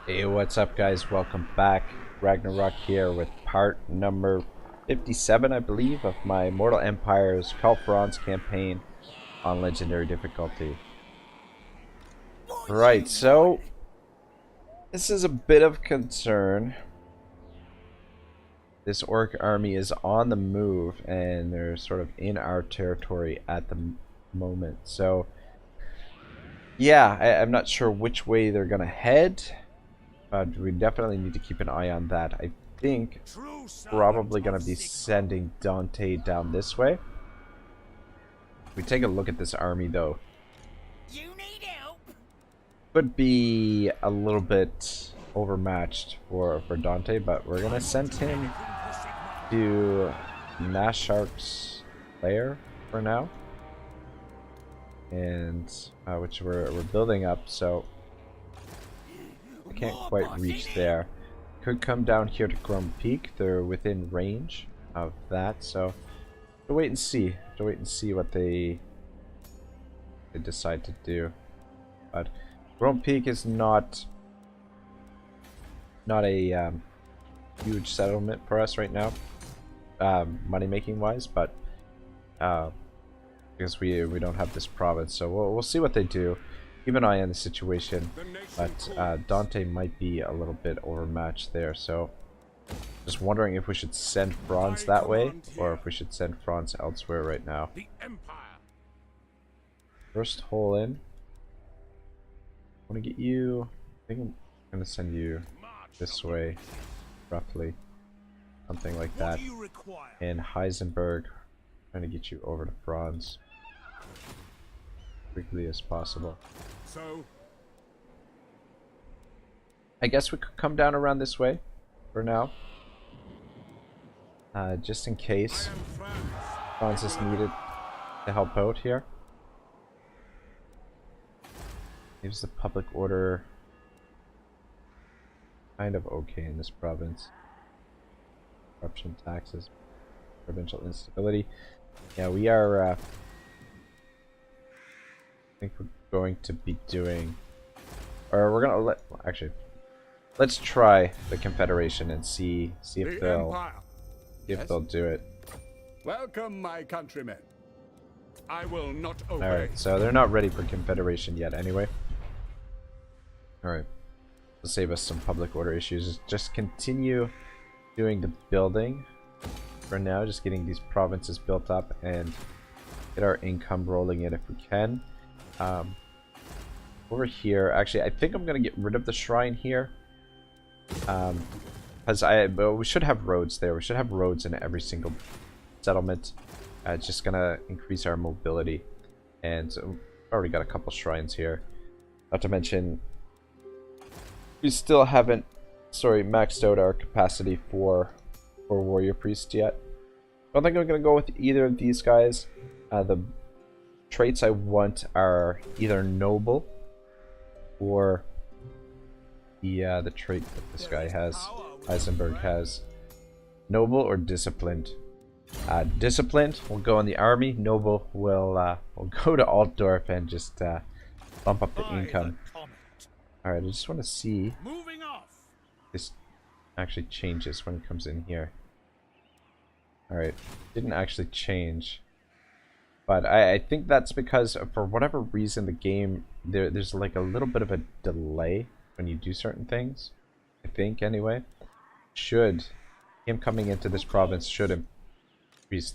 Hey, what's up guys? Welcome back. Ragnarok here with part number 57, I believe, of my Mortal Empire's Karl Franz campaign on Legendary difficulty. Right, so this is a bit of concern. This orc army is on the move and they're sort of in our territory at the moment. So yeah, I'm not sure which way they're gonna head. But we definitely need to keep an eye on that. I think probably going to be sending Dante down this way. If we take a look at this army, though, could be a little bit overmatched for Dante, but we're going to send him to Nashark's lair for now. And which we're building up, so can't quite reach there. Could come down here to Chrome Peak. They're within range of that, so to wait and see. To wait and see what they decide to do. But Chrome Peak is not a huge settlement for us right now, money making wise, but because we don't have this province, so we'll see what they do. Keep an eye on the situation, but Dante might be a little bit overmatched there, so just wondering if we should send Franz that way, or if we should send Franz elsewhere right now. First hole in. I want to get you, I think I'm going to send you this way, roughly. Something like that. And Heisenberg, trying to get you over to Franz quickly as possible. So I guess we could come down around this way for now, just in case Franz is needed to help out here. Leaves the public order kind of okay in this province. Corruption, taxes, provincial instability. Yeah, we are I think we're going to be doing, or we're gonna let's try the Confederation and see if they'll do it. Welcome, my countrymen. I will not obey. Alright, so they're not ready for Confederation yet anyway. Alright, to save us some public order issues, just continue doing the building for now, just getting these provinces built up and get our income rolling in if we can. Over here, actually, I think I'm gonna get rid of the shrine here, because we should have roads there. We should have roads in every single settlement. It's just gonna increase our mobility, and so we've already got a couple shrines here. Not to mention, we still haven't, maxed out our capacity for warrior priest yet. I don't think I'm gonna go with either of these guys. The traits I want are either noble or the trait that this guy has, Eisenberg has. Noble or disciplined. Disciplined will go in the army. Noble will go to Altdorf and just bump up the income. Alright, I just want to see if this actually changes when it comes in here. Alright, didn't actually change. But I think that's because, for whatever reason, the game, there's like a little bit of a delay when you do certain things. I think, anyway. Him coming into this province should increase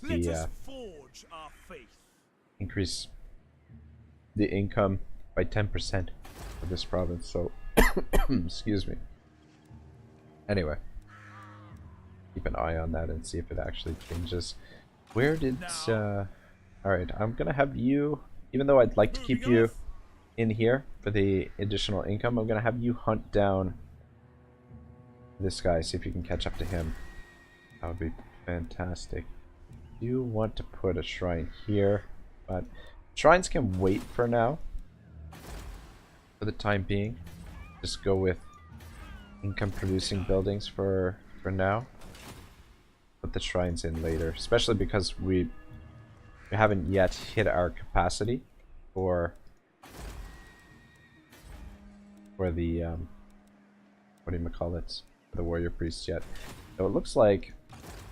the income by 10% of this province, so, excuse me. Anyway. Keep an eye on that and see if it actually changes. Where did, Alright, I'm gonna have you, even though I'd like to keep you in here for the additional income, I'm gonna have you hunt down this guy, see if you can catch up to him. That would be fantastic. You want to put a shrine here, but shrines can wait for now. For the time being. Just go with income producing buildings for now. Put the shrines in later, especially because we haven't yet hit our capacity for the whatchamacallits, the warrior priests yet. So it looks like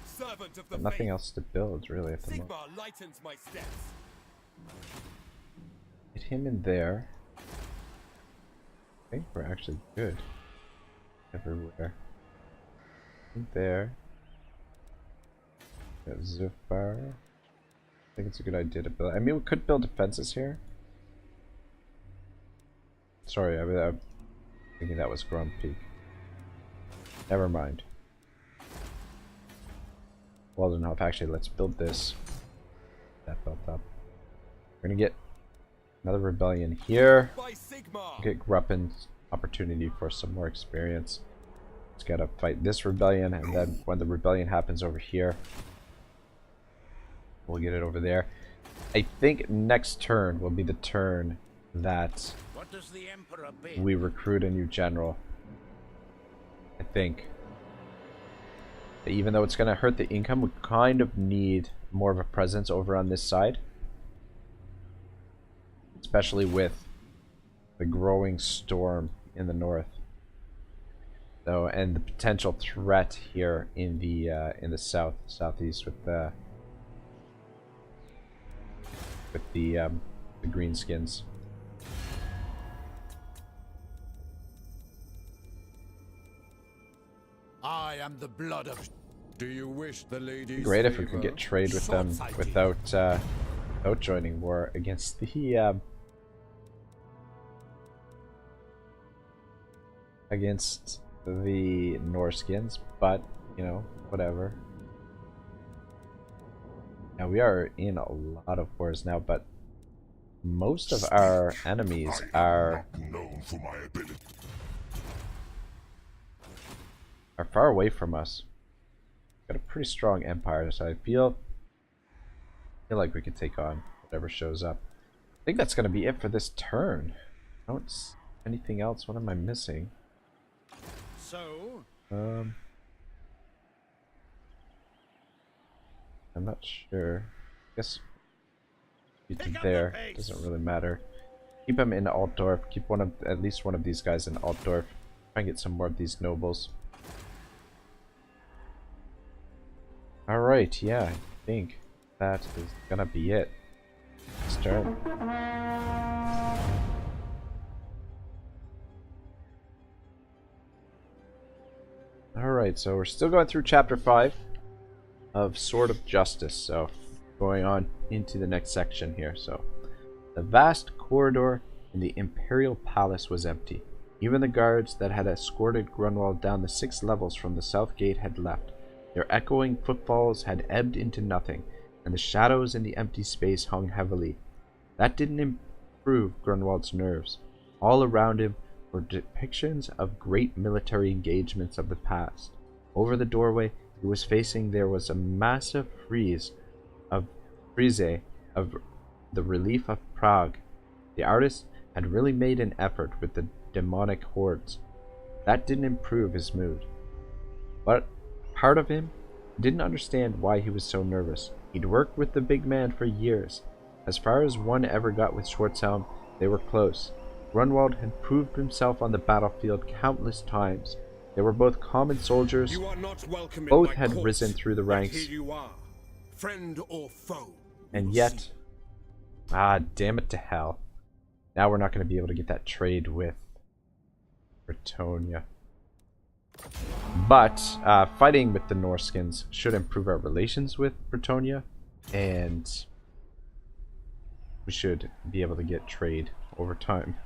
Servant of the nothing faith. else to build really at the moment. Sigmar lightens my steps. Get him in there. I think we're actually good everywhere. In there. Got Zufar. I think it's a good idea to build. I mean, we could build defenses here. Sorry, I'm thinking that was Grom Peak. Never mind. Well enough. Actually, let's build this. That built up. We're gonna get another rebellion here. By Sigmar. Get Gruppin's opportunity for some more experience. Let's gotta fight this rebellion, and then when the rebellion happens over here, we'll get it over there. I think next turn will be the turn that What does the Emperor bid? we recruit a new general. I think. Even though it's going to hurt the income, we kind of need more of a presence over on this side. Especially with the growing storm in the north. So, and the potential threat here in the southeast with the greenskins. I am the blood of. Do you wish the ladies? Great if we could get trade with them without joining war against the Norskins, but you know, whatever. Now we are in a lot of wars now, but most of our enemies are far away from us. Got a pretty strong empire, so I feel like we could take on whatever shows up. I think that's gonna be it for this turn. I don't see anything else. What am I missing? So. I'm not sure. I guess keep him there. Doesn't really matter. Keep him in Altdorf. Keep at least one of these guys in Altdorf. Try and get some more of these nobles. Alright, yeah, I think that is gonna be it. Let's start. Alright, so we're still going through chapter 5 of Sword of Justice, so going on into the next section here. So the vast corridor in the Imperial Palace was empty. Even the guards that had escorted Grunwald down the 6 levels from the south gate had left. Their echoing footfalls had ebbed into nothing, and the shadows in the empty space hung heavily. That didn't improve Grunwald's nerves. All around him were depictions of great military engagements of the past. Over the doorway he was facing there was a massive frieze of the relief of Prague. The artist had really made an effort with the demonic hordes. That didn't improve his mood. But part of him didn't understand why he was so nervous. He'd worked with the big man for years. As far as one ever got with Schwarzhelm, they were close. Grunwald had proved himself on the battlefield countless times. They were both common soldiers. You are not welcome in Both my had court, risen through the ranks. Here you are, friend or foe. And yet, damn it to hell. Now we're not going to be able to get that trade with Bretonnia. But fighting with the Norskins should improve our relations with Bretonnia, and we should be able to get trade over time.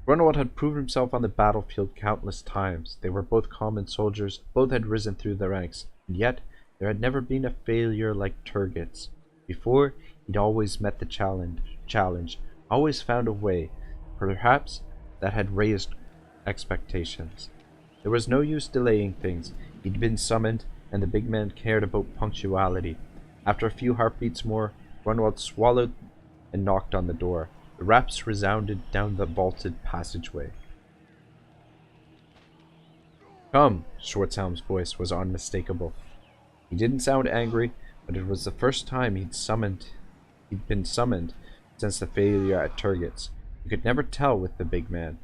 Grunwald had proved himself on the battlefield countless times. They were both common soldiers, both had risen through the ranks, and yet there had never been a failure like Turgid's. Before, he'd always met the challenge, always found a way, perhaps that had raised expectations. There was no use delaying things. He'd been summoned, and the big man cared about punctuality. After a few heartbeats more, Grunwald swallowed and knocked on the door. The raps resounded down the vaulted passageway. "Come," Schwarzhelm's voice was unmistakable. He didn't sound angry, but it was the first time he'd been summoned since the failure at Turgid's. You could never tell with the big man.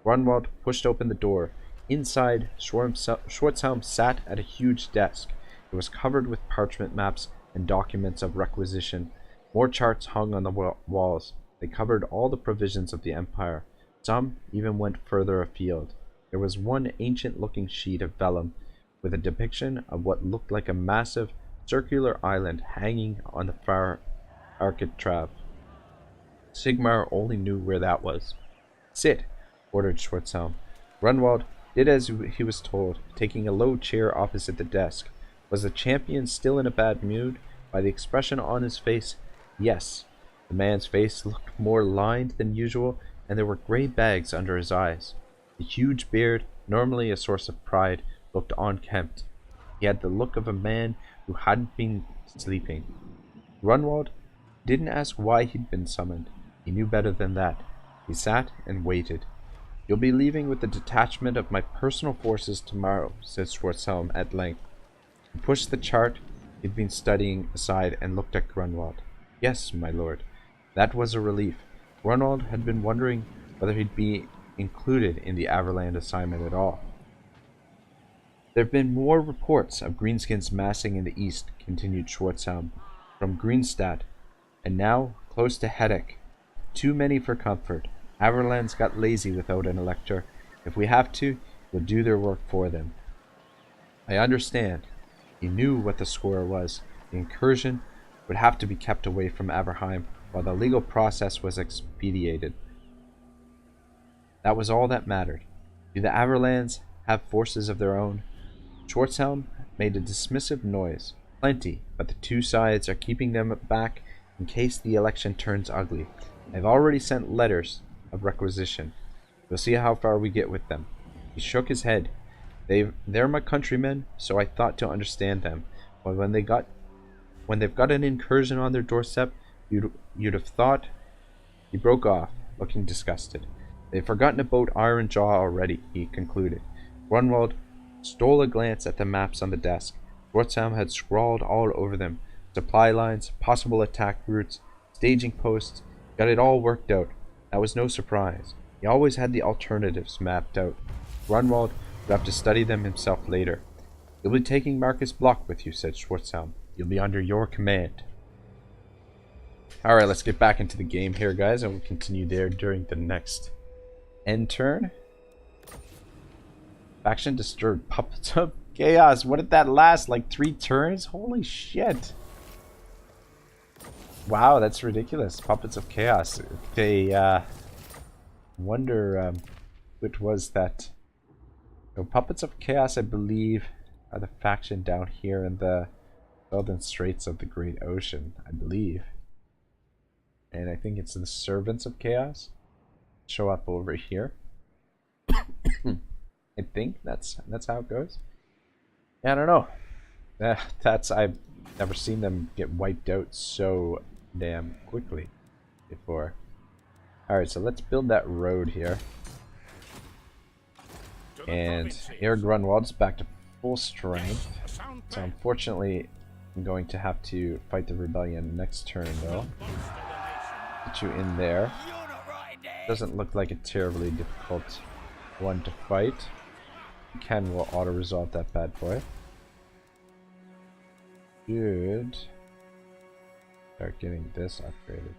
Grunwald pushed open the door. Inside, Schwarzhelm sat at a huge desk. It was covered with parchment maps and documents of requisition. More charts hung on the walls. They covered all the provisions of the Empire. Some even went further afield. There was one ancient-looking sheet of vellum with a depiction of what looked like a massive circular island hanging on the far architrave. Sigmar only knew where that was. "Sit," ordered Schwarzhelm. Grunwald did as he was told, taking a low chair opposite the desk. Was the champion still in a bad mood? By the expression on his face, yes. The man's face looked more lined than usual, and there were gray bags under his eyes. The huge beard, normally a source of pride, looked unkempt. He had the look of a man who hadn't been sleeping. Grunwald didn't ask why he'd been summoned. He knew better than that. He sat and waited. "You'll be leaving with a detachment of my personal forces tomorrow," said Schwarzhelm at length. He pushed the chart he'd been studying aside and looked at Grunwald. "Yes, my lord." That was a relief. Grunwald had been wondering whether he'd be included in the Averland assignment at all. "There have been more reports of greenskins massing in the east," continued Schwarzhelm, "from Greenstadt, and now close to Hedek. Too many for comfort. Averland's got lazy without an elector. If we have to, we'll do their work for them." "I understand." He knew what the score was. The incursion would have to be kept away from Averheim while the legal process was expedited. That was all that mattered. Do the Averlands have forces of their own? Schwarzhelm made a dismissive noise. "Plenty, but the two sides are keeping them back in case the election turns ugly. I've already sent letters of requisition. We'll see how far we get with them." He shook his head. They're my countrymen, so I thought to understand them. But when they've got an incursion on their doorstep, you'd have thought. He broke off, looking disgusted. "They've forgotten about Iron Jaw already," he concluded. Grunwald stole a glance at the maps on the desk. Schwarzhelm had scrawled all over them. Supply lines, possible attack routes, staging posts. Got it all worked out. That was no surprise. He always had the alternatives mapped out. Grunwald would have to study them himself later. "You'll be taking Marcus Block with you," said Schwarzhelm. "You'll be under your command." Alright, let's get back into the game here, guys, and we'll continue there during the next end turn. Faction disturbed. Puppets of Chaos. What did that last? Like 3 turns? Holy shit. Wow, that's ridiculous. Puppets of Chaos. They, wonder, which was that. No, Puppets of Chaos, I believe, are the faction down here in the southern straits of the Great Ocean, I believe. And I think it's the Servants of Chaos. Show up over here. I think that's how it goes. Yeah, I don't know. I've never seen them get wiped out so damn quickly before. Alright, so let's build that road here. And here Grunwald's back to full strength. So unfortunately, I'm going to have to fight the rebellion next turn though. Get you in there. Doesn't look like a terribly difficult one to fight. Ken will auto-resolve that bad boy. Good. Start getting this upgraded.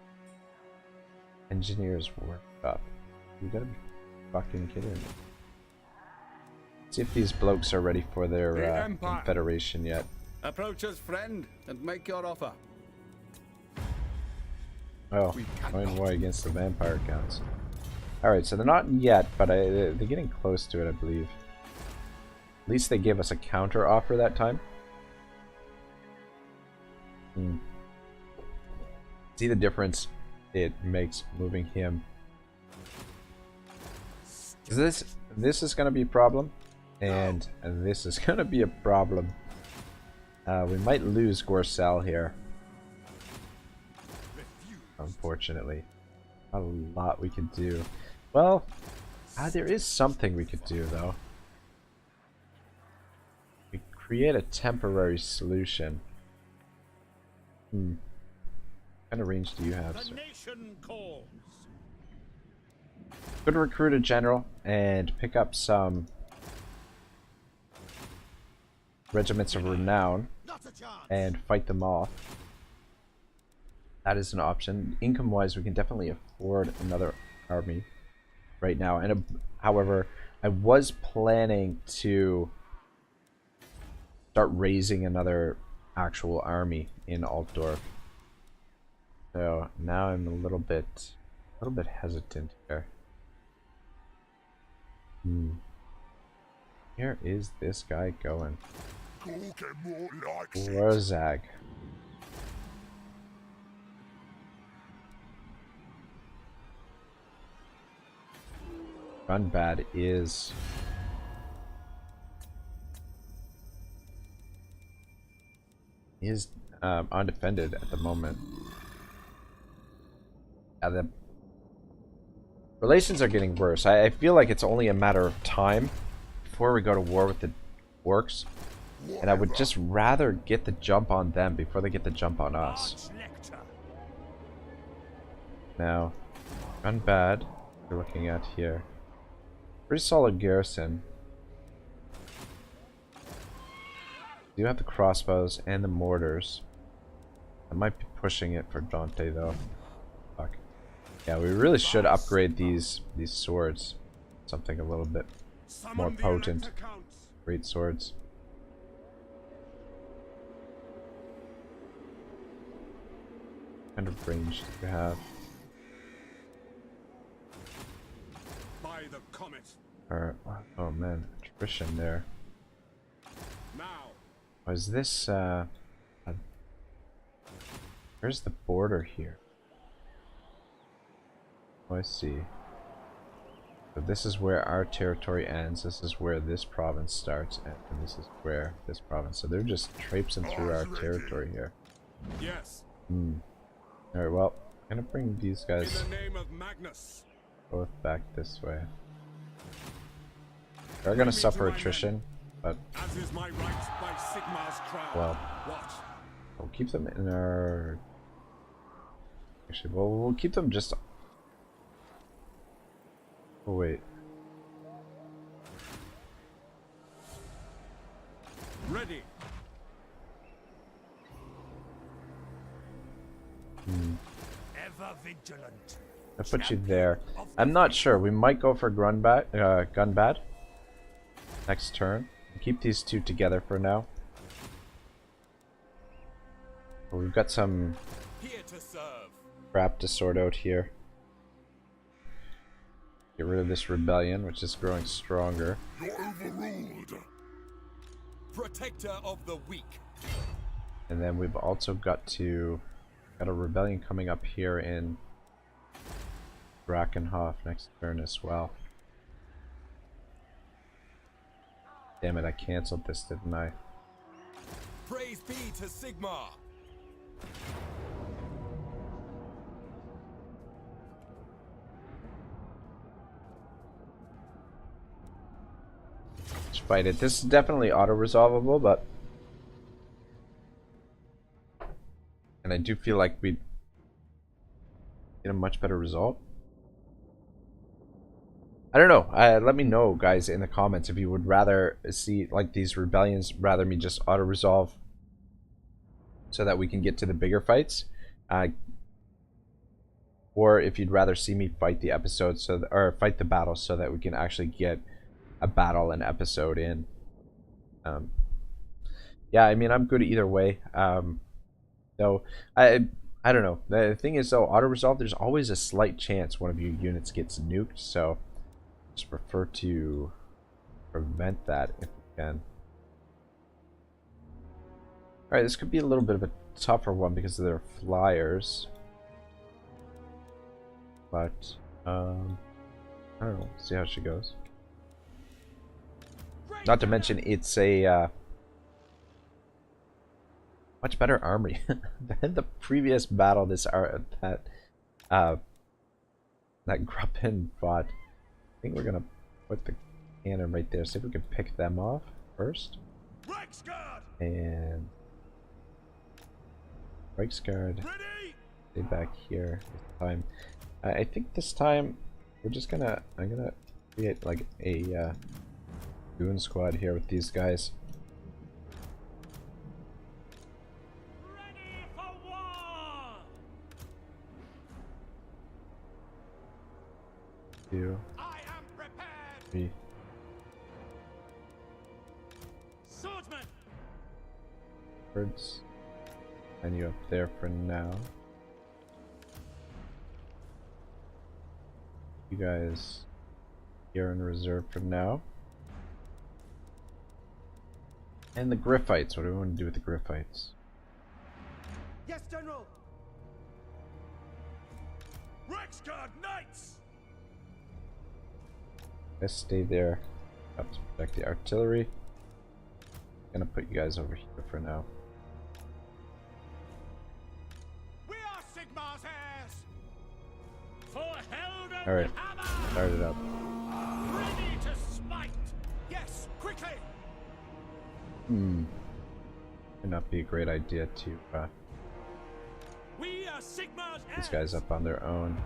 Engineers work up. You gotta be fucking kidding me. See if these blokes are ready for their confederation yet. Approach us, friend, and make your offer. Oh, join war against the vampire counts. Alright, so they're not yet, but they're getting close to it, I believe. At least they gave us a counter offer that time. See the difference it makes moving him. This is going to be a problem, and this is going to be a problem. We might lose Gorsel here. Unfortunately. Not a lot we could do. Well, there is something we could do, though. We create a temporary solution. What kind of range do you have, sir? Could recruit a general and pick up some regiments of renown and fight them off. That is an option. Income-wise, we can definitely afford another army right now. And however, I was planning to start raising another actual army in Altdorf. So now I'm a little bit hesitant here. Where is this guy going? Rosag. Gunbad is undefended at the moment. The relations are getting worse. I feel like it's only a matter of time before we go to war with the orcs, and I would just rather get the jump on them before they get the jump on us. Now, Gunbad, we're looking at here. Pretty solid garrison. Do have the crossbows and the mortars. I might be pushing it for Dante though. Fuck. Yeah, we really should upgrade these swords. Something a little bit more potent. Great swords. What kind of range do you have? By the comet. Oh man, attrition there. Was this where's the border here? Oh, I see. So this is where our territory ends, this is where this province starts, and this is where this province. So they're just traipsing through our territory here. Yes. Alright, well, I'm gonna bring these guys In the name of Magnus. both back this way. They're gonna suffer attrition, but as is my right by Sigmar's crown. well, What? we'll keep them in our. Actually, well, we'll keep them just. Oh wait. Ready. Ever vigilant. I put you there. I'm not sure. We might go for Gunbad next turn. Keep these two together for now. Well, we've got some Here to serve. crap to sort out here. Get rid of this rebellion, which is growing stronger. You're overruled. Protector of the weak. And then we've also got a rebellion coming up here in Brackenhof next turn as well. Damn it, I cancelled this, didn't I? Praise be to Sigmar. Let's fight it. This is definitely auto-resolvable, but... And I do feel like we'd get a much better result. I don't know. Let me know, guys, in the comments if you would rather see, like, these rebellions, rather me just auto-resolve so that we can get to the bigger fights. Or if you'd rather see me fight the episode, or fight the battle so that we can actually get a battle and episode in. Yeah, I mean, I'm good either way. So, I don't know. The thing is, though, auto-resolve, there's always a slight chance one of your units gets nuked, so just prefer to prevent that if we can. Alright, this could be a little bit of a tougher one because of their flyers. But, I don't know. See how she goes. Not to mention, it's a much better army than the previous battle. That Gruppen fought. I think we're gonna put the cannon right there. See if we can pick them off first. And Reichsguard, stay back here this time. I think this time We're just gonna, I'm gonna create like a goon squad here with these guys. Ready for war! 2, I am prepared. 3. Swordsman! Birds. And you up there for now. You guys here in reserve for now. And the Griffites. What do we want to do with the Griffites? Yes, General. Rexguard Knights. Guys stay there. Have to protect the artillery. Gonna put you guys over here for now. We are Sigmar's heirs. For Helden Alright, Hammer! start it up. Ready to smite! Yes, quickly. Would not be a great idea to We are Sigmar's these guys up on their own.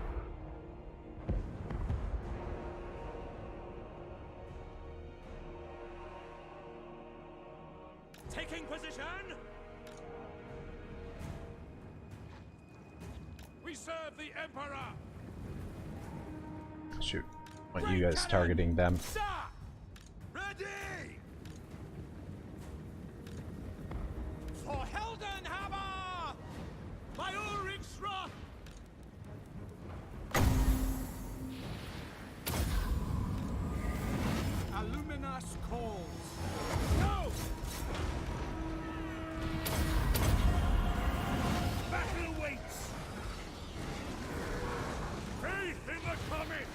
Taking position! We serve the Emperor. Shoot. Want you guys targeting them. Sir. Ready. For Helden Hammer! My Ulrich's wrath! Illuminus calls. No! Battle waits. Faith in the comet.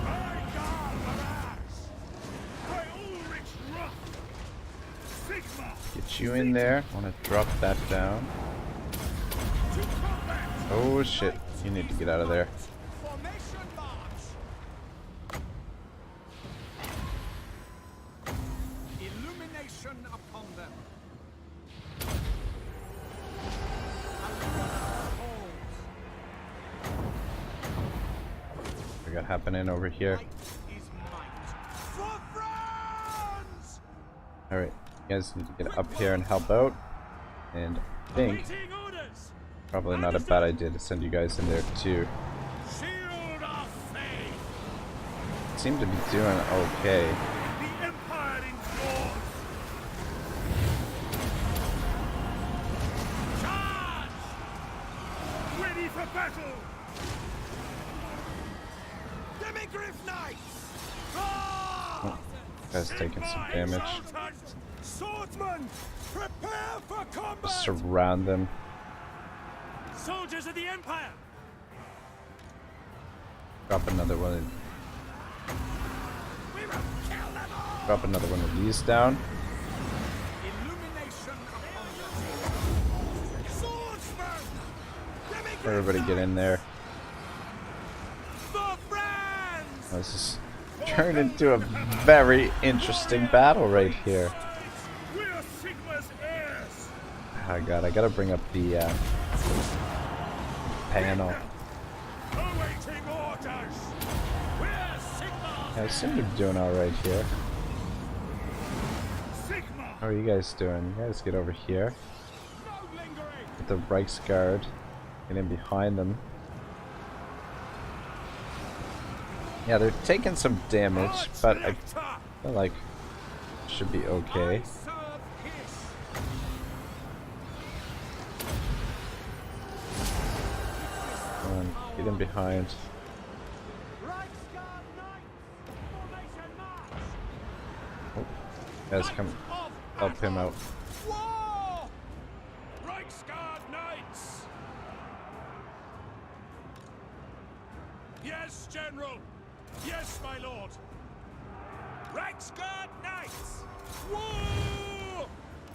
My God, arise. By Ulrich's wrath. Sigma. Get you in there. Want to drop that down. To combat. Oh shit. You need to get out of there. Formation march. Illumination upon them. We got happening over here. Light is might. For France! Alright. You guys need to get up here and help out. And I think Awaiting orders! probably not a bad idea to send you guys in there too. Shield of faith! Seem to be doing okay. The Empire in yours! Charge! Ready for battle! Demigriff Knights! Ah! Guys taking some damage. Swordsman! Prepare for combat! Surround them. Soldiers of the Empire! Drop another one. We will kill them all! Drop another one of these down. Illumination upon the swordsman! Demigriff Everybody get in there. For France! This is turned into a very interesting battle right here. We are Sigma's heirs! Oh god, I gotta bring up the panel. Awaiting orders! We're Sigmar's Yeah, I seem to be doing alright here. Sigma! How are you guys doing? You guys get over here. No lingering! Get the Reichsguard. Get in behind them. Yeah, they're taking some damage, but I feel like it should be okay. I serve his. Come on, get in behind. Reichsguard Knights! Formation march! Oh, guys, come help him out. War! Reichsguard Knights! Yes, General! Yes, my lord! Reichsguard Knights! War!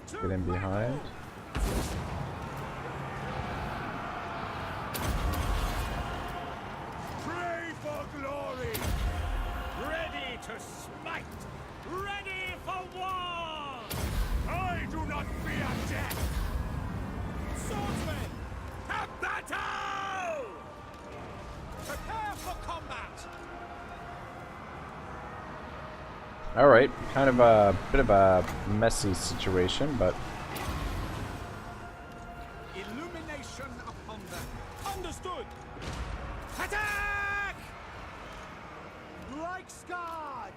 Get in behind. Pray for glory! Ready to smite! Ready for war! I do not fear death! Swordsmen! Have battle! Alright, kind of a bit of a messy situation, but Illumination upon them. Understood! Attack! Reichsguard!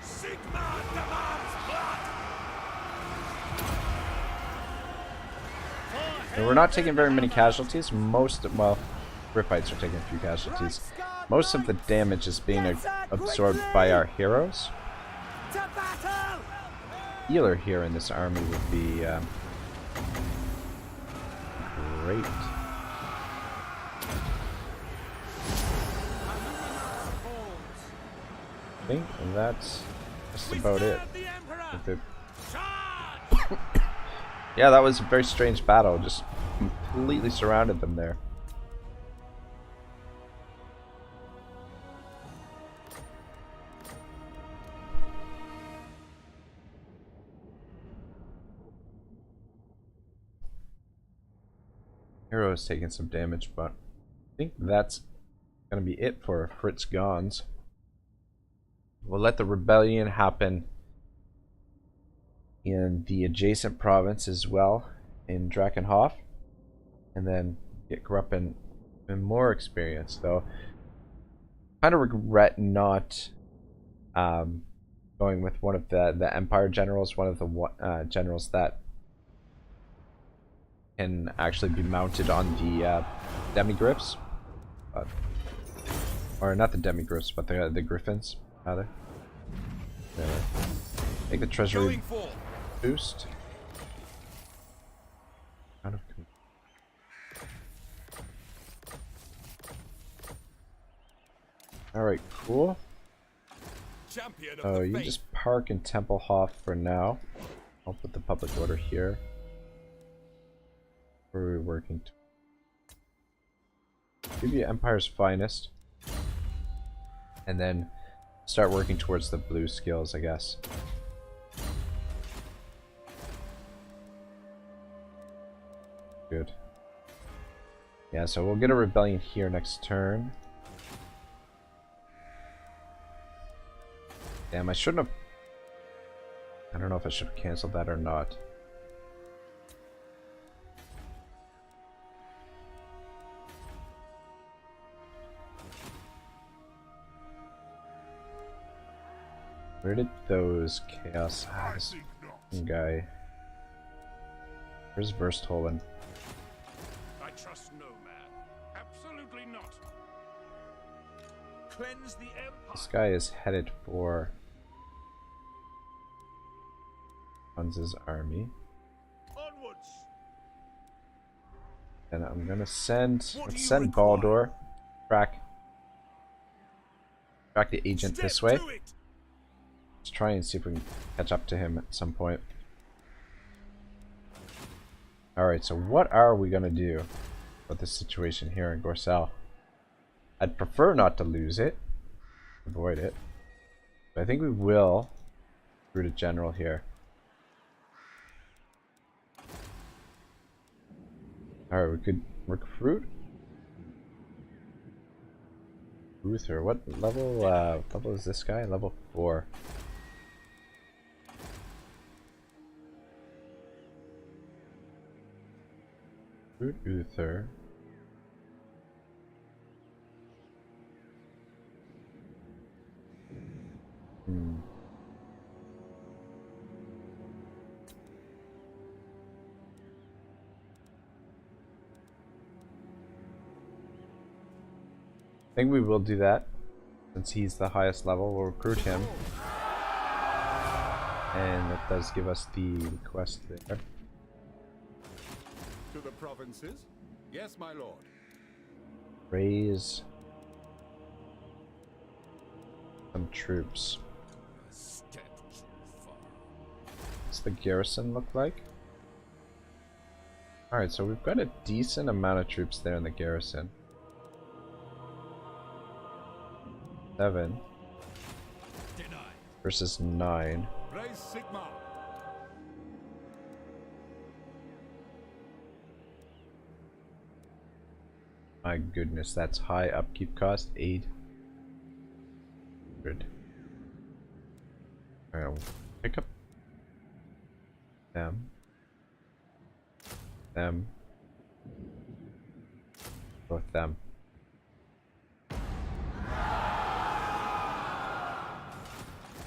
Sigma demands blood! and we're not taking very many casualties. Well, Rippites are taking a few casualties. Most of the damage is being absorbed by our heroes. To battle! Healer here in this army would be great. I think that's just about it. The Emperor! I think Charge! yeah, that was a very strange battle. Just completely surrounded them there. Hero is taking some damage, but I think that's gonna be it for Fritz Gons. We'll let the rebellion happen in the adjacent province as well, in Drakenhof, and then get Gruppen and more experience. Though, kind of regret not going with one of the Empire generals, one of the generals that can actually be mounted on the demigriffs, or not the demigriffs, but the griffins rather. Make the treasury boost. Kind of. All right, cool. Champion of Oh, the you faith. just park in Templehof for now. I'll put the public order here. Where are we working to? Give you Empire's Finest. And then start working towards the blue skills, I guess. Good. Yeah, so we'll get a rebellion here next turn. Damn, I shouldn't have... I don't know if I should have canceled that or not. Where did those chaos this guy? Where's Verstholen? I trust no man. Absolutely not. Cleanse the Empire. This guy is headed for Franz's army. Onwards. And I'm gonna send What do you send require? Baldur. Track the agent Step this way. to it. Let's try and see if we can catch up to him at some point. Alright, so what are we gonna do about this situation here in Gorsel? I'd prefer not to lose it. Avoid it. But I think we will recruit a general here. Alright, we could recruit Uther. What level is this guy? Level 4. Recruit Uther. I think we will do that. Since he's the highest level, we'll recruit him. And that does give us the quest there. To the provinces? Yes, my lord. Raise some troops. A step too far. What's the garrison look like? Alright, so we've got a decent amount of troops there in the garrison. 7 Denied. versus 9. Raise Sigma. My goodness, that's high upkeep cost. 800. Alright, we'll pick up them. Them. Both them.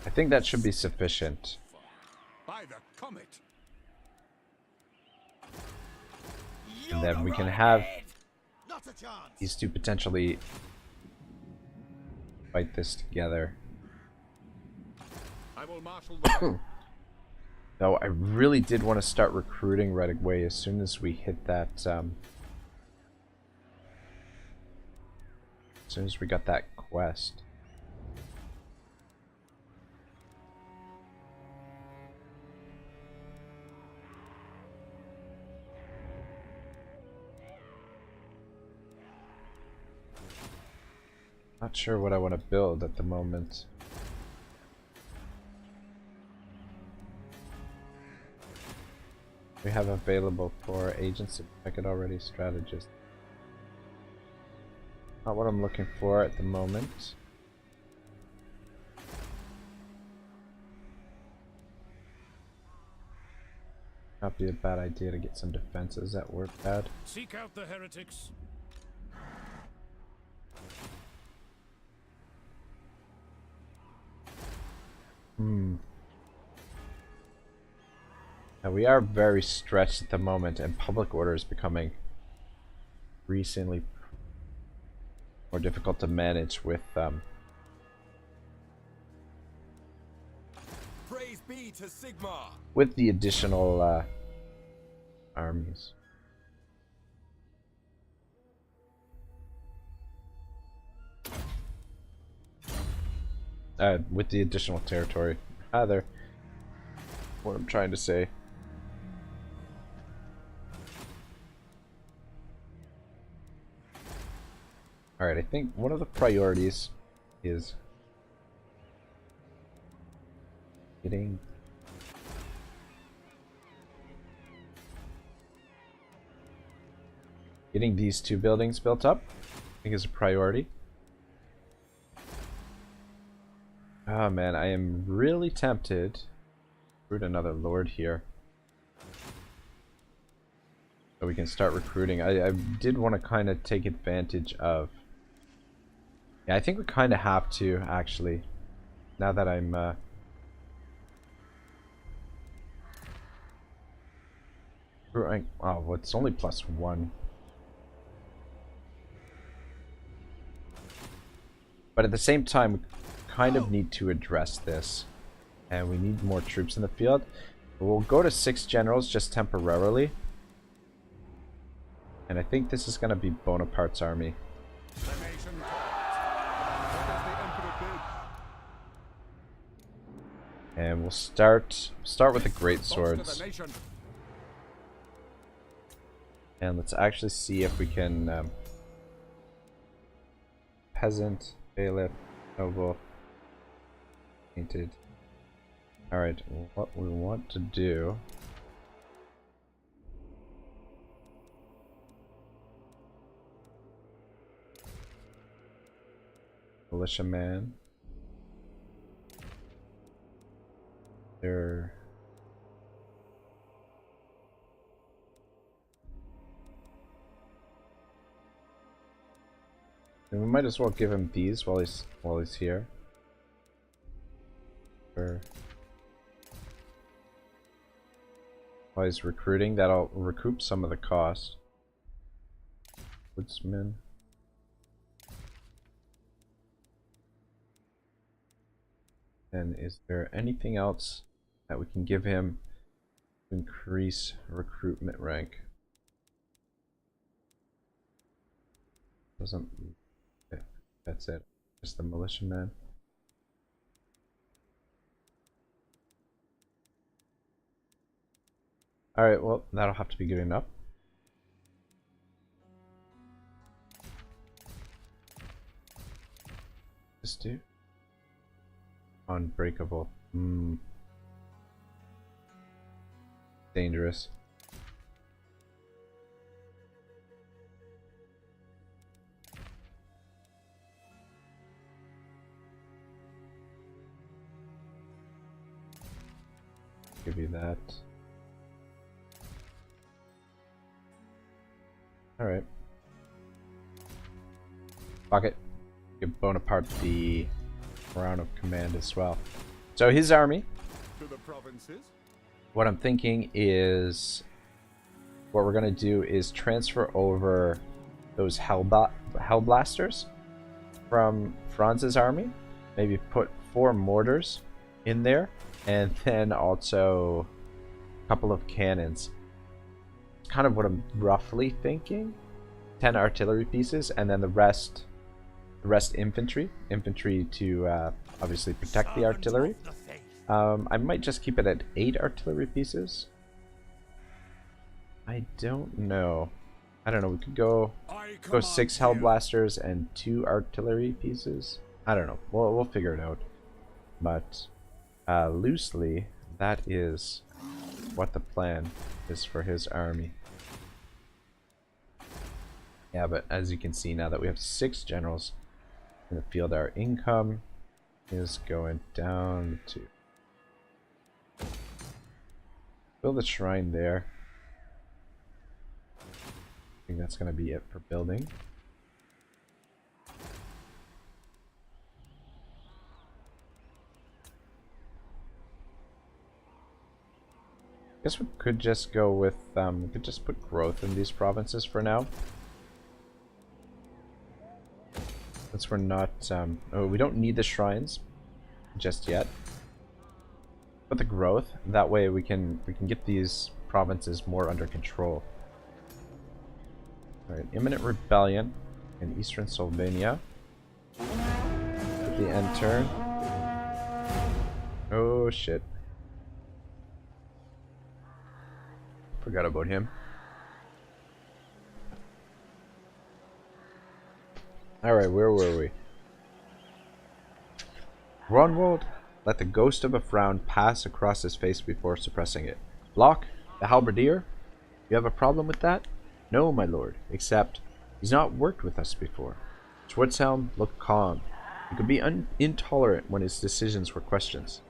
I think that should be sufficient. By the comet. And then we can have Not a chance. these two potentially fight this together. I will marshal the Though I really did want to start recruiting right away as soon as we hit that, as soon as we got that quest. Not sure what I want to build at the moment. We have available for agents to check it already, strategist. Not what I'm looking for at the moment. Not be a bad idea to get some defenses that work bad. Seek out the heretics. Now we are very stretched at the moment, and public order is becoming recently more difficult to manage with Praise be to Sigmar. with the additional armies. With the additional territory. Rather, what I'm trying to say. Alright, I think one of the priorities is getting these two buildings built up. I think is a priority. Oh man, I am really tempted to recruit another lord here. So we can start recruiting. I did want to kind of take advantage of... Yeah, I think we kind of have to, actually. Now that I'm... Oh, well, it's only +1. But at the same time, we kind of need to address this. And we need more troops in the field. We'll go to 6 generals just temporarily. And I think this is going to be Bonaparte's army. The nation calls. What does the Emperor bid? And we'll start with the great Boast to swords. the nation. And let's actually see if we can peasant, bailiff, noble, painted. Alright, what we want to do militiaman. They're and we might as well give him these while he's here. Or while he's recruiting, that'll recoup some of the cost. Woodsman. And is there anything else that we can give him to increase recruitment rank? Doesn't. Okay, that's it. Just the militiaman. Alright, well, that'll have to be good enough. This dude. Unbreakable. Dangerous. Give you that. Alright. Fuck it. Give Bonaparte the crown of command as well. So his army. To the provinces. What I'm thinking is, what we're gonna do is transfer over those Hellblasters from Franz's army. Maybe put 4 mortars in there, and then also a couple of cannons. Kind of what I'm roughly thinking. 10 artillery pieces, and then the rest infantry to obviously protect the artillery. I might just keep it at 8 artillery pieces. I don't know. I don't know. We could go 6 Hellblasters and 2 artillery pieces. I don't know. We'll figure it out. But loosely, that is what the plan is for his army. Yeah, but as you can see now that we have 6 generals in the field, our income is going down to build a shrine there. I think that's going to be it for building. I guess we could just go with, we could just put growth in these provinces for now. Since we're not, oh, we don't need the shrines just yet. But the growth, that way we can get these provinces more under control. Alright, imminent rebellion in eastern Slovenia. At the end turn. Oh shit. Forgot about him. Alright, where were we? Grunwald let the ghost of a frown pass across his face before suppressing it. Block, the halberdier? You have a problem with that? No, my lord, except he's not worked with us before. Schwarzhelm looked calm. He could be intolerant when his decisions were questions.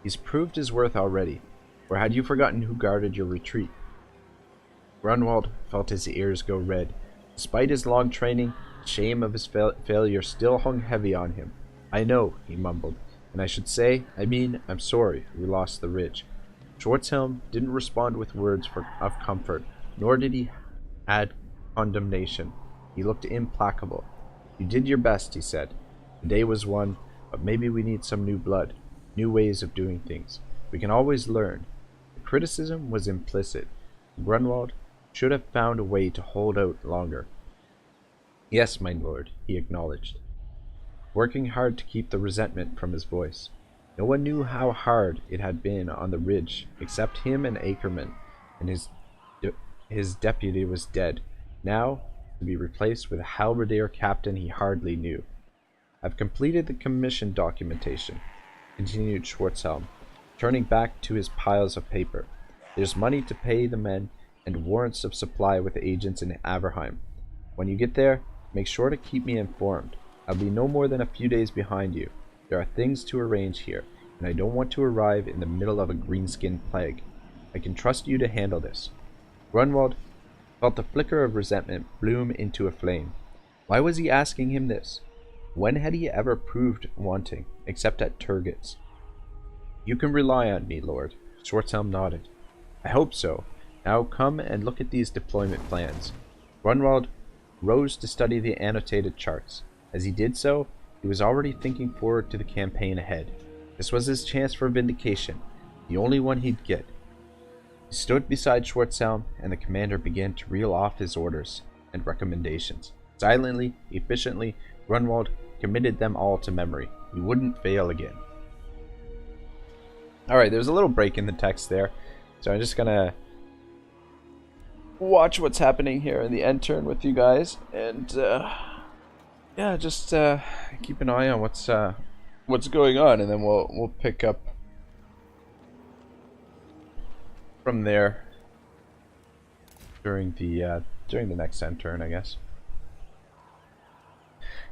He's proved his worth already. Or had you forgotten who guarded your retreat? Grunwald felt his ears go red. Despite his long training, the shame of his failure still hung heavy on him. I know, he mumbled, and I should say, I'm sorry we lost the ridge. Schwarzhelm didn't respond with words of comfort, nor did he add condemnation. He looked implacable. You did your best, he said. The day was won, but maybe we need some new blood, new ways of doing things. We can always learn. The criticism was implicit. Grunwald should have found a way to hold out longer. Yes, my lord, he acknowledged, working hard to keep the resentment from his voice. No one knew how hard it had been on the ridge, except him and Ackerman, and his deputy was dead, now to be replaced with a halberdier captain he hardly knew. I've completed the commission documentation, continued Schwarzhelm, turning back to his piles of paper. There's money to pay the men and warrants of supply with agents in Averheim. When you get there, make sure to keep me informed. I'll be no more than a few days behind you. There are things to arrange here, and I don't want to arrive in the middle of a greenskin plague. I can trust you to handle this. Grunwald felt the flicker of resentment bloom into a flame. Why was he asking him this? When had he ever proved wanting, except at Turgid's? You can rely on me, Lord. Schwarzhelm nodded. I hope so. Now come and look at these deployment plans. Grunwald rose to study the annotated charts. As he did so, he was already thinking forward to the campaign ahead. This was his chance for vindication, the only one he'd get. He stood beside Schwarzhelm, and the commander began to reel off his orders and recommendations. Silently, efficiently, Grunwald committed them all to memory. He wouldn't fail again. Alright, there's a little break in the text there, so I'm just gonna watch what's happening here in the end turn with you guys, and yeah, just keep an eye on what's going on, and then we'll pick up from there during the next end turn, I guess.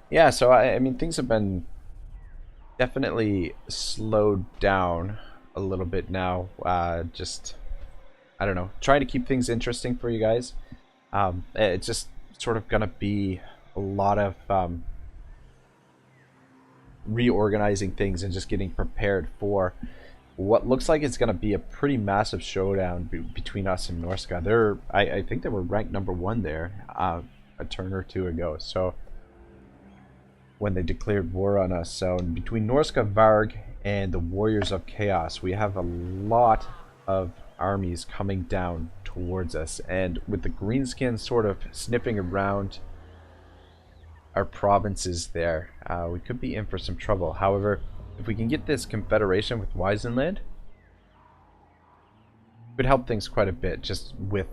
Yeah, so I mean things have been definitely slowed down a little bit now. Just, I don't know, trying to keep things interesting for you guys. It's just sort of gonna be a lot of reorganizing things and just getting prepared for what looks like it's gonna be a pretty massive showdown between us and Norska. I think they were ranked #1 there a turn or two ago. So when they declared war on us, so between Norska, Varg, and the Warriors of Chaos, we have a lot of armies coming down towards us, and with the greenskins sort of sniffing around our provinces there, we could be in for some trouble. However, if we can get this confederation with Weisenland, it would help things quite a bit, just with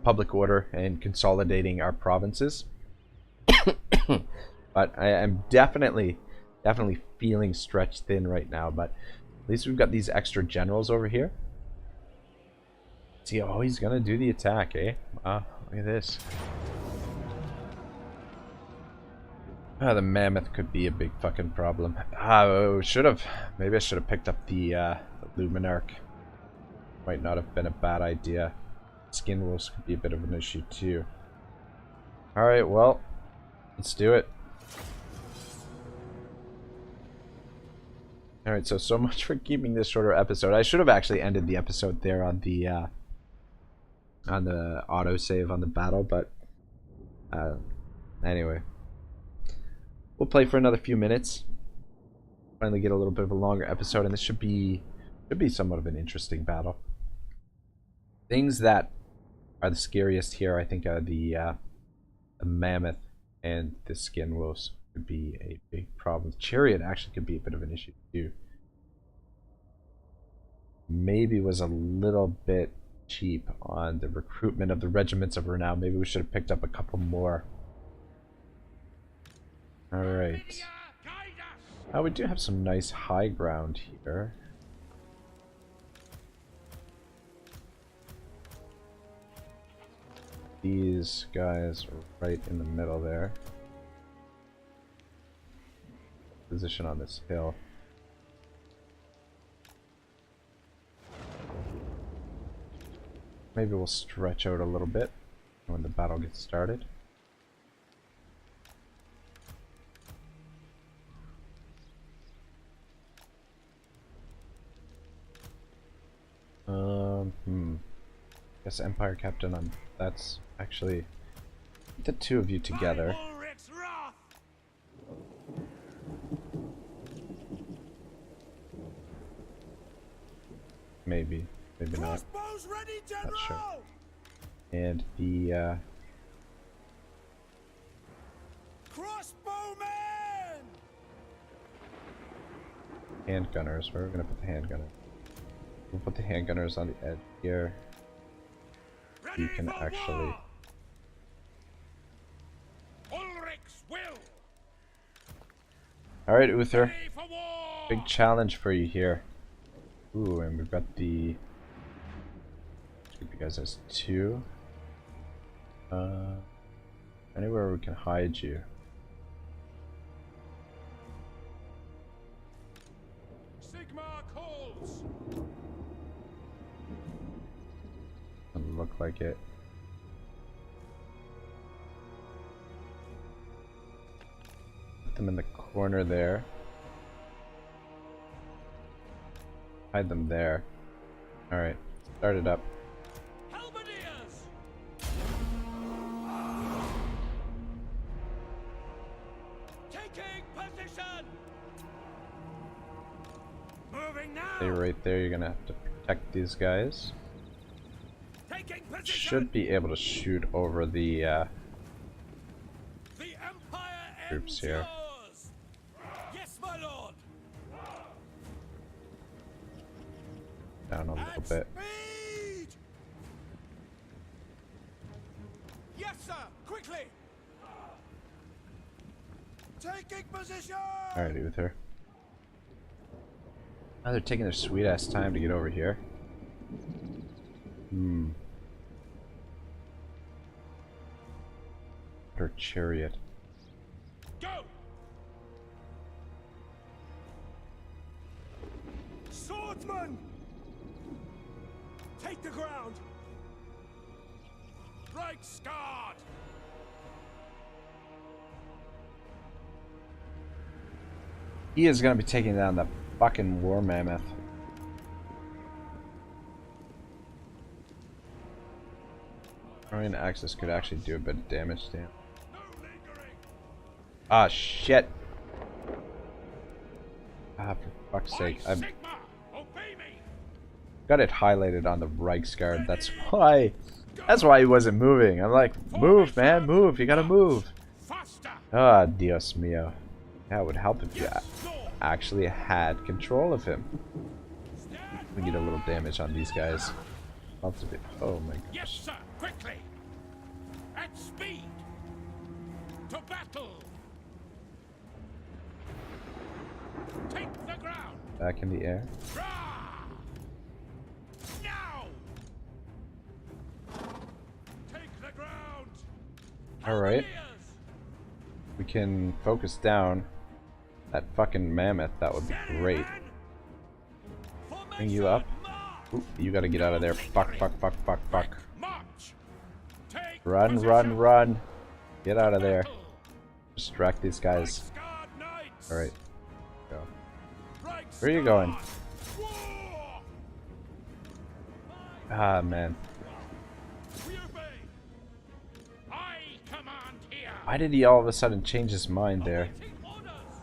public order and consolidating our provinces. But I am definitely feeling stretched thin right now, but at least we've got these extra generals over here. See, oh, he's gonna do the attack, eh? Wow, look at this. The mammoth could be a big fucking problem. Maybe I should have picked up the Luminarch. Might not have been a bad idea. Skin wolves could be a bit of an issue too. Alright, well, let's do it. Alright, so much for keeping this shorter episode. I should have actually ended the episode there on the autosave on the battle, but anyway. We'll play for another few minutes. Finally get a little bit of a longer episode, and this should be somewhat of an interesting battle. Things that are the scariest here, I think, are the mammoth and the skin wolves. Could be a big problem. Chariot actually could be a bit of an issue too. Maybe was a little bit cheap on the recruitment of the regiments of renown. Maybe we should have picked up a couple more. Alright. We do have some nice high ground here. These guys are right in the middle there. Position on this hill. Maybe we'll stretch out a little bit when the battle gets started. Guess Empire Captain on that's actually the two of you together. Maybe not. Not sure. And the handgunners. Where are we gonna put the handgunners? We'll put the handgunners on the edge here. You can actually. Alright, Uther. Big challenge for you here. Ooh, and we've got the. Let's keep you guys as 2. Anywhere we can hide you. Doesn't look like it. Put them in the corner there. Hide them there. Alright, start it up. Stay right there, you're gonna have to protect these guys. Should be able to shoot over the troops here. Yes, my lord. Down a little bit. Speed! Yes, sir. Quickly. Taking position. Alright, Uther. Oh, they're taking their sweet ass time to get over here. Her chariot. Go. Swordsman. Take the ground! Reichsguard! He is going to be taking down the fucking war mammoth. Iron Axis could actually do a bit of damage to him. No lingering! Ah, shit! Ah, for fuck's sake. I've Sigma! Obey me! got it highlighted on the Reichsguard. That's why he wasn't moving. I'm like, move, man, move. You gotta move. Faster! Ah, Dios mío. That would help if you Yes, Lord! actually had control of him. We need a little damage on these guys. Lots of it. Oh my god. Yes, sir! Quickly! At speed! To battle! Take the ground! Back in the air. Rah! Now! Take the ground! Alright. Halberdiers! We can focus down that fucking mammoth. That would be great. Bring you up. Ooh, you gotta get out of there. Fuck, fuck, fuck, fuck, fuck. March! Take Run, position! run, run. Get out of there. Battle! Distract these guys. Reichsguard Knights! Alright. Go. Reichsguard! Where are you going? War! Ah, man. We obey! I command here! Why did he all of a sudden change his mind there? Awaiting orders!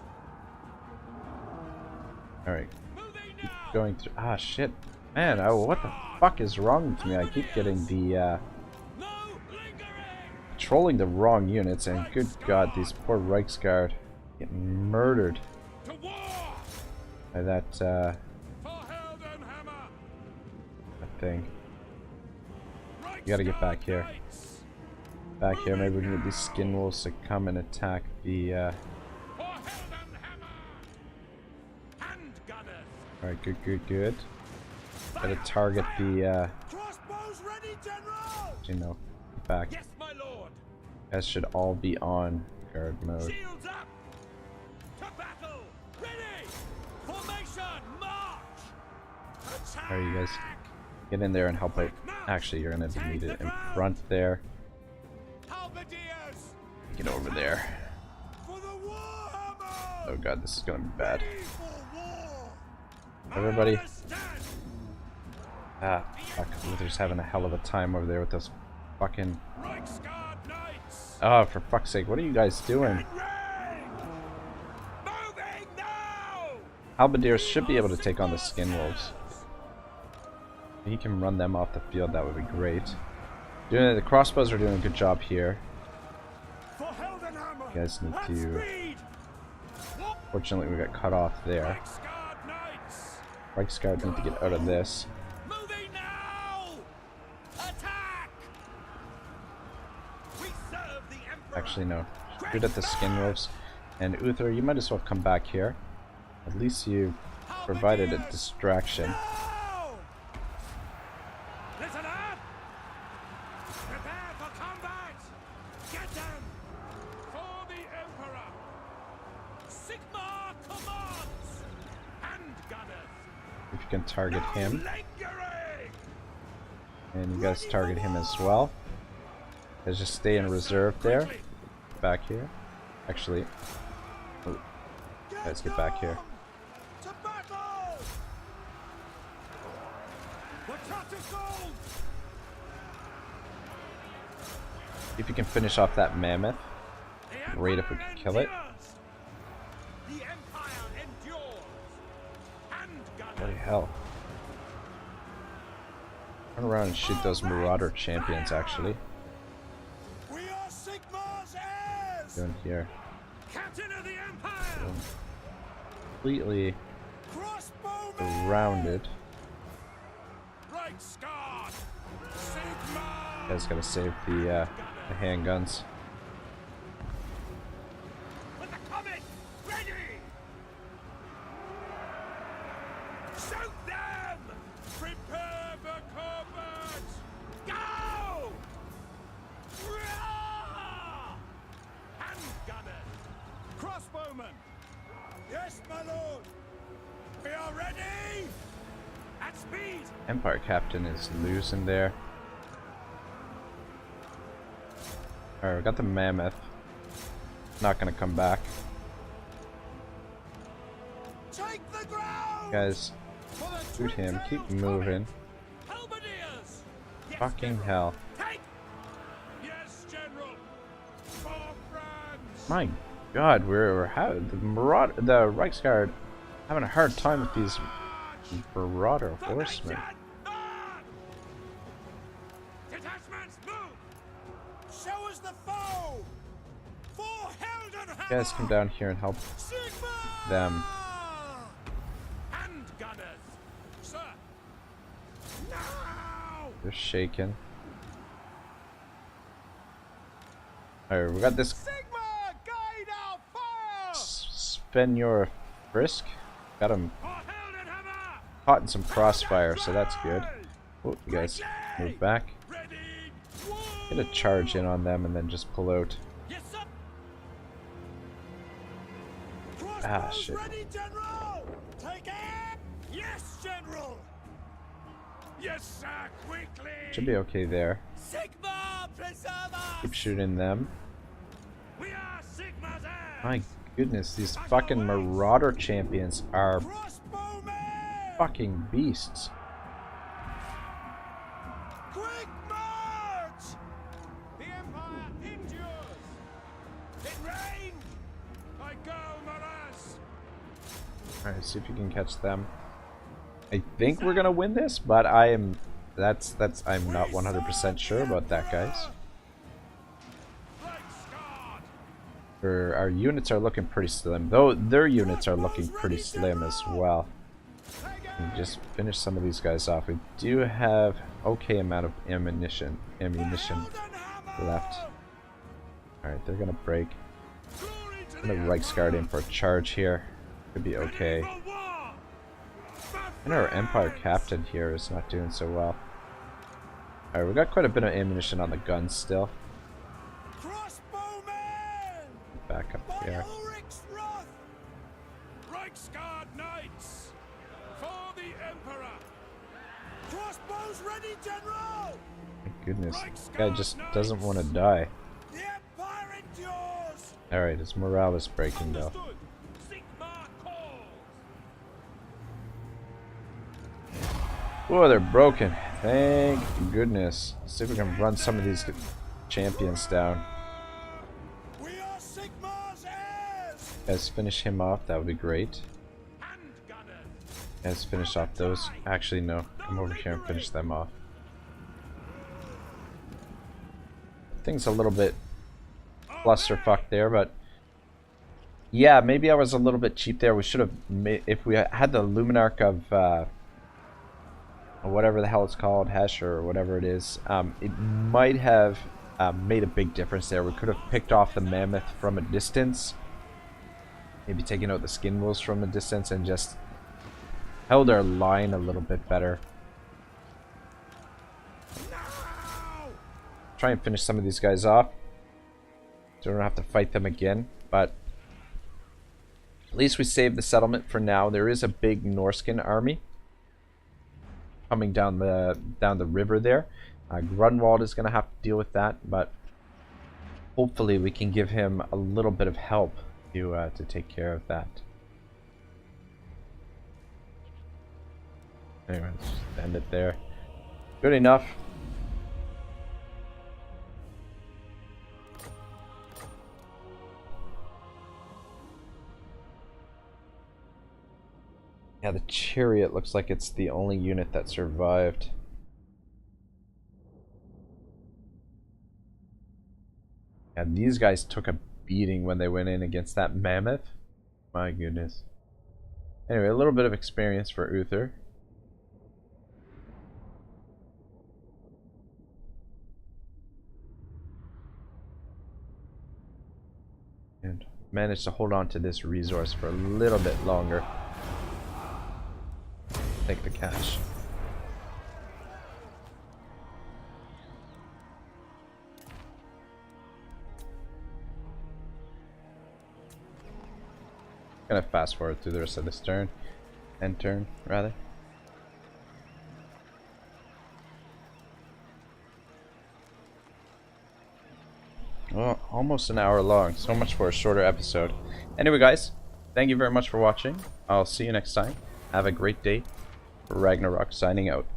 Alright. Moving now! Going through. Ah, shit. Man, what the fuck is wrong with me? I keep getting the, No lingering! trolling the wrong units, and good god, these poor Reichsguard get murdered To war! by that, For Heldenhammer! that thing. You gotta get back here. Knights! Back here, maybe we can get these skin wolves to come and attack the, For Heldenhammer! Handgunners! Alright, good, good, good. Gotta target the, Crossbows ready, General! you know, back. Yes, my lord! Guys should all be on guard mode. Shields up! To battle! Ready! Formation! March! Attack! Alright, you guys get in there and help out. Actually, you're gonna need it in front there. Halberdiers! Get over there. For the Warhammer! Oh god, this is gonna be bad. Ready for war! Everybody. Understand! Ah, fuck. Luther's having a hell of a time over there with those fucking... Reichsguard Knights! Oh, for fuck's sake, what are you guys doing? Ring! Moving now! Halberdiers should be able to take on the skin wolves. If he can run them off the field, that would be great. The crossbows are doing a good job here. For Heldenhammer! You guys need At to... speed! Fortunately, we got cut off there. Reichsguard Knights! Reichsguard need to get out of this. Moving now! Attack! We serve the Emperor! Actually, no. Shoot at the skin wolves. And Uther, you might as well come back here. At least you provided a distraction. Now! Listen up! Prepare for combat! Get them! For the Emperor! Sigma commands! Handgunners! If you can target him. Lingering! And you guys target him as well. Guys just stay in reserve there. Back here. Actually. Oh, guys get back here. To battle! The cut is gold! If you can finish off that mammoth. The Great if we Emperor could kill it. endures! The Empire endures! Handgunners! Bloody hell. Run around and shoot those Marauder champions, actually. We are Sigma's heirs! Doing here. Captain of the Empire! Completely Crossbowmen! surrounded. Reichsguard! Sigma! You guys gotta save the handguns. With the comet! Ready! Shoot them! Prepare for combat! Go! Roar! Handgunners! Crossbowmen! Yes, my lord! We are ready! At speed! Empire Captain is losing there. Alright, we got the Mammoth. Not gonna come back. Take the ground! Guys, For the shoot him. twin Keep tails moving. Halberdiers! Yes, Fucking General. hell. Take! Yes, General! For France! My god, we're having the Reichsguard having a hard time with these Marauder For horsemen. Nation! On! Detachments, move! Show us the foe! For Heldenhammer! You guys come down here and help Sigma! them. Hand gunners! Sir! Now! They're shaking. Alright, we got this Sigma! Guide our fire! Spin your frisk. Got him For Heldenhammer! caught in some crossfire, so that's good. Oh, you guys move back. Ready! Get a charge in on them and then just pull out. Yes, sir! Crossbows shit. ready, General! Take aim! Yes, General! Yes, sir! Quickly! Should be okay there. Sigma preserve us! Keep shooting them. We are Sigma's heirs! My goodness, these fucking Marauder champions are Crossbowmen! fucking beasts. Quick march! The Empire endures! In range! I go, Maras! Alright, see if you can catch them. I think we're gonna win this, but I'm not 100% sure about that, guys. Our units are looking pretty slim, though their units are looking pretty slim as well. And just finish some of these guys off. We do have okay amount of ammunition left. Alright, they're gonna break. I'm gonna Reichsguard in for a charge here. Could be okay. And our Empire Captain here is not doing so well. Alright, we got quite a bit of ammunition on the guns still. Crossbowmen! Back up By here. Ulrich's wrath! Reichsguard Knights! For the Emperor! Crossbows ready, General! My goodness, this guy just doesn't want to die. The Empire endures! Alright, his morale is breaking though. Understood! Sigma calls! Whoa, they're broken. Thank goodness. Let's see if we can run some of these champions down. We are Sigma's heirs! Guys, finish him off. That would be great. Hand gunners! Guys, finish off those. Actually, no. Come over here and finish them off. Thing's a little bit clusterfuck there, but yeah, maybe I was a little bit cheap there. We should have made, if we had the Luminarch of whatever the hell it's called, Hesh or whatever it is, it might have made a big difference there. We could have picked off the Mammoth from a distance, maybe taken out the skin wolves from a distance and just held our line a little bit better. Try and finish some of these guys off so we don't have to fight them again, but at least we saved the settlement for now. There is a big Norskin army coming down the river there. Grunwald is going to have to deal with that, but hopefully we can give him a little bit of help to take care of that. Anyway, let's just end it there. Good enough. Yeah, the chariot looks like it's the only unit that survived. Yeah, these guys took a beating when they went in against that mammoth. My goodness. Anyway, a little bit of experience for Uther. And managed to hold on to this resource for a little bit longer. Take the cash. Gonna fast forward through the rest of this turn. End turn, rather. Well, almost an hour long. So much for a shorter episode. Anyway, guys, thank you very much for watching. I'll see you next time. Have a great day. Ragnarok signing out.